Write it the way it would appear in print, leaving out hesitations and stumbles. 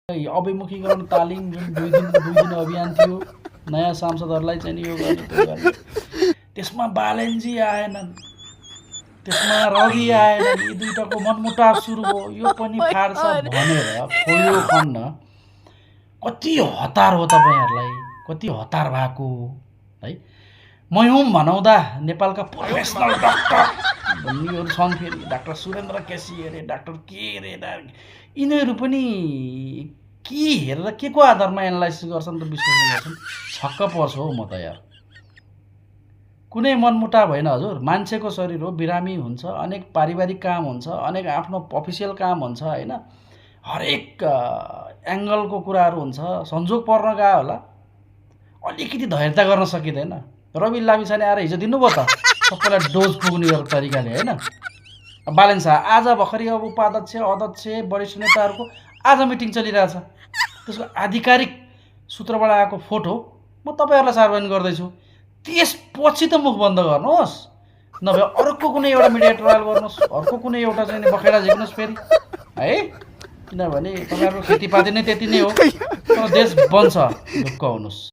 अभिमुखीकरण तालिम जुन 2 दिन अभियान थियो, नयाँ सांसदहरूलाई चाहिँ यो गर्ने त्यो गर्ने, त्यसमा बालेनजी आएनन्, त्यसमा रवि आएनन्, यी दुईटाको मनमुटाव सुरु भयो, यो पनि फाड्छ भनेर खोयो खन्न। कति हतार हो तपाईँहरूलाई, कति हतार भएको है। मयुम भनाउँदा नेपालका प्रोफेसनल डाक्टर भन्नेहरू छन्, फेरि डाक्टर सुरेन्द्र केसी अरे, डाक्टर के अरे, यिनीहरू पनि के हेरेर के को आधारमा एनालाइसिस गर्छन् र विश्लेषण गर्छन्, छक्क पर्छु हौ म त यार। कुनै मनमुटाव होइन हजुर, मान्छेको शरीर हो, बिरामी हुन्छ, अनेक पारिवारिक काम हुन्छ, अनेक आफ्नो अफिसियल काम हुन्छ होइन, हरेक एङ्गलको कुराहरू हुन्छ, संजोग पर्न गयो होला, अलिकति धैर्यता गर्न सकिँदैन। रवि लामिछाने आएर हिजो दिनुभयो त सबैलाई डोज पुग्ने तरिकाले होइन। बालेन शाह आज भर्खरै अब उपाध्यक्ष अध्यक्ष वरिष्ठ नेताहरूको आज मिटिङ चलिरहेछ, त्यसको आधिकारिक सूत्रबाट आएको फोटो म तपाईँहरूलाई सार्वजनिक गर्दैछु। त्यसपछि त मुख बन्द गर्नुहोस्, नभए अर्को कुनै एउटा मिडिया ट्रायल गर्नुहोस्, अर्को कुनै एउटा चाहिँ बखेडा झिक्नुहोस् फेरि है, किनभने तपाईँहरूको खेतीपाती नै त्यति नै हो, तर देश बन्छ, ढुक्क हुनुहोस्।